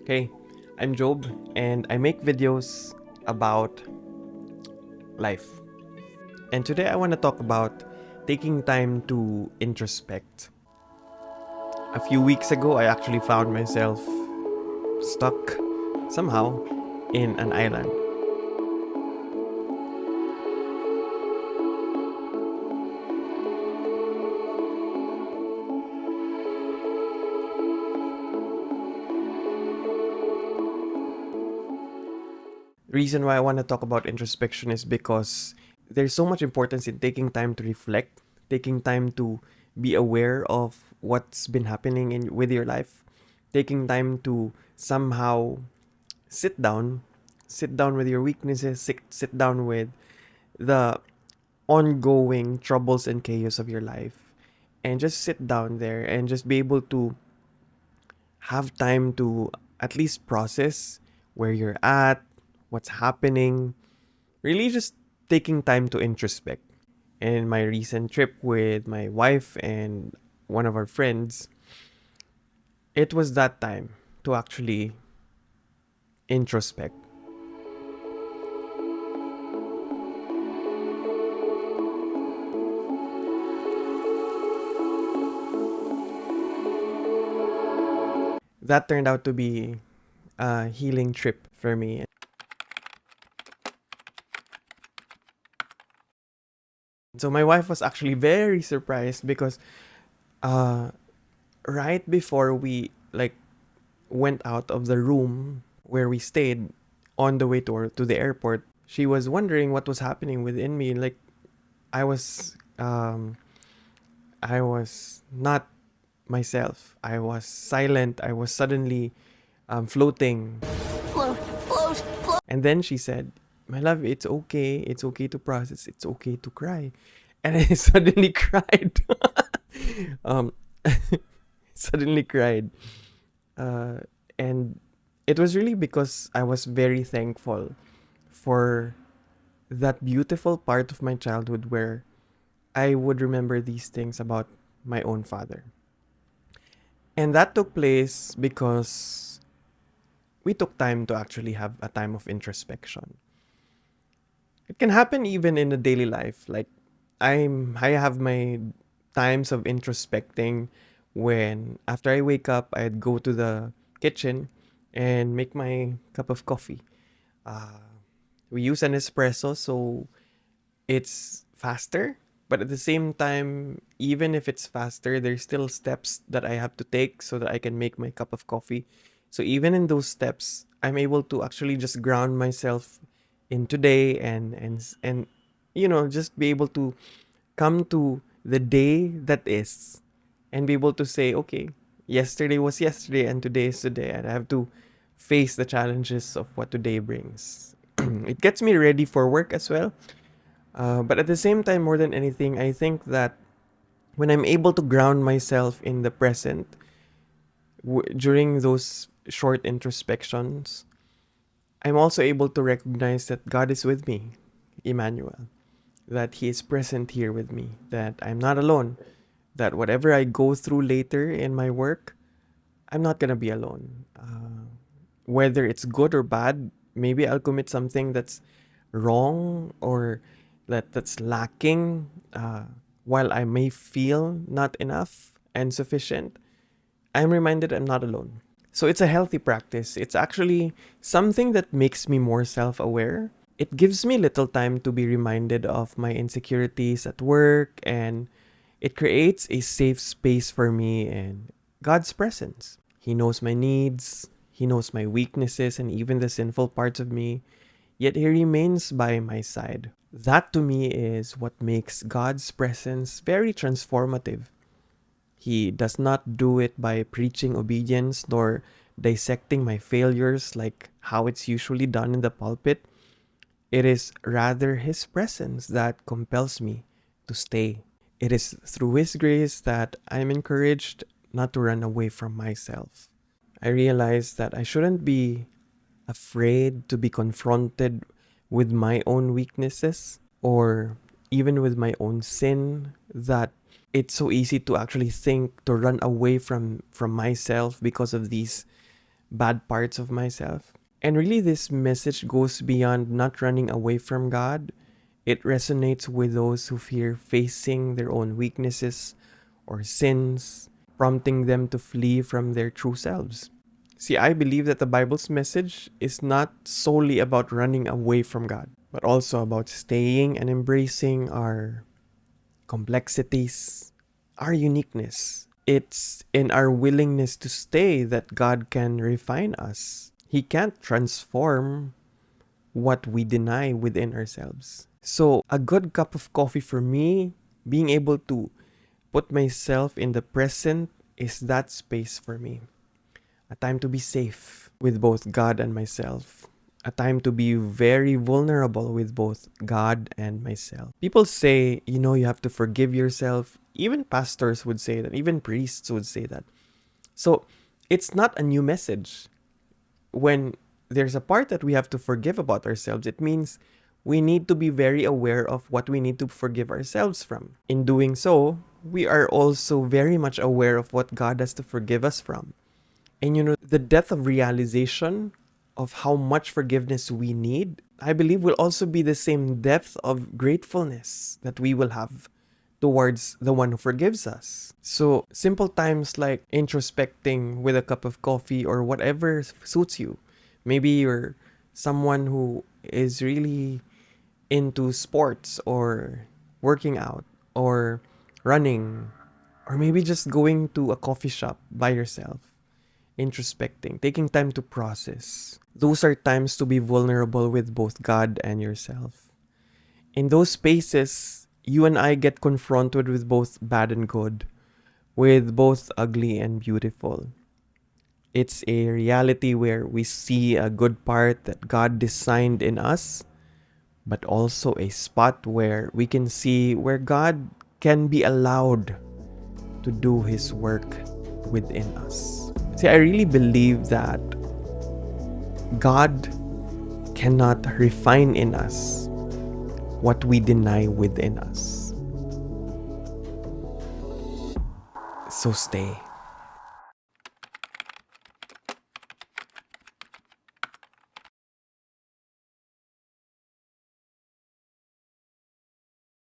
Hey, I'm Job and I make videos about life. And today I want to talk about taking time to introspect. A few weeks ago, I actually found myself stuck somehow in an island. Reason why I want to talk about introspection is because there's so much importance in taking time to reflect, taking time to be aware of what's been happening in with your life, taking time to somehow sit down, sit down with your weaknesses, sit down with the ongoing troubles and chaos of your life, and just sit down there and just be able to have time to at least process where you're at, what's happening, really just taking time to introspect. In my recent trip with my wife and one of our friends, it was that time to actually introspect. That turned out to be a healing trip for me. So my wife was actually very surprised because uh, right before we went out of the room where we stayed on the way to the airport, she was wondering what was happening within me. Like I was I was not myself. I was silent. I was suddenly floating. Float, float, float. And then she said, "My love, it's okay. It's okay to process. It's okay to cry." And I suddenly cried. um, suddenly cried. And it was really because I was very thankful for that beautiful part of my childhood where I would remember these things about my own father. And that took place because we took time to actually have a time of introspection. It can happen even in a daily life. Like I have my times of introspecting when after I wake up, I'd go to the kitchen and make my cup of coffee. Uh, we use an espresso, so it's faster. But at the same time, even if it's faster, there's still steps that I have to take so that I can make my cup of coffee. So even in those steps, I'm able to actually just ground myself in today and just be able to come to the day that is and be able to say, okay, yesterday was yesterday and today is today, and I have to face the challenges of what today brings. It gets me ready for work as well. But at the same time, more than anything, I think that when I'm able to ground myself in the present during those short introspections, I'm also able to recognize that God is with me, Emmanuel, that He is present here with me, that I'm not alone, that whatever I go through later in my work, I'm not gonna be alone. Whether it's good or bad, maybe I'll commit something that's wrong or that's lacking. While I may feel not enough and sufficient, I'm reminded I'm not alone. So it's a healthy practice. It's actually something that makes me more self aware. It gives me little time to be reminded of my insecurities at work, and it creates a safe space for me and God's presence. He knows my needs, He knows my weaknesses, and even the sinful parts of me, yet He remains by my side. That to me is what makes God's presence very transformative. He does not do it by preaching obedience nor dissecting my failures like how it's usually done in the pulpit. It is rather His presence that compels me to stay. It is through His grace that I'm encouraged not to run away from myself. I realize that I shouldn't be afraid to be confronted with my own weaknesses or even with my own sin, that it's so easy to actually think to run away from myself because of these bad parts of myself. And really, this message goes beyond not running away from God. It resonates with those who fear facing their own weaknesses or sins, prompting them to flee from their true selves. See, I believe that the Bible's message is not solely about running away from God, but also about staying and embracing our complexities, our uniqueness. It's in our willingness to stay that God can refine us. He can't transform what we deny within ourselves. So, a good cup of coffee for me, being able to put myself in the present, is that space for me. A time to be safe with both God and myself. A time to be very vulnerable with both God and myself. People say, you have to forgive yourself. Even pastors would say that. Even priests would say that. So, it's not a new message. When there's a part that we have to forgive about ourselves, it means we need to be very aware of what we need to forgive ourselves from. In doing so, we are also very much aware of what God has to forgive us from. And the depth of realization of how much forgiveness we need, I believe will also be the same depth of gratefulness that we will have towards the one who forgives us. So, simple times like introspecting with a cup of coffee or whatever suits you. Maybe you're someone who is really into sports or working out or running, or maybe just going to a coffee shop by yourself, introspecting, taking time to process. Those are times to be vulnerable with both God and yourself. In those spaces, you and I get confronted with both bad and good, with both ugly and beautiful. It's a reality where we see a good part that God designed in us, but also a spot where we can see where God can be allowed to do His work within us. See, I really believe that God cannot refine in us what we deny within us. So stay.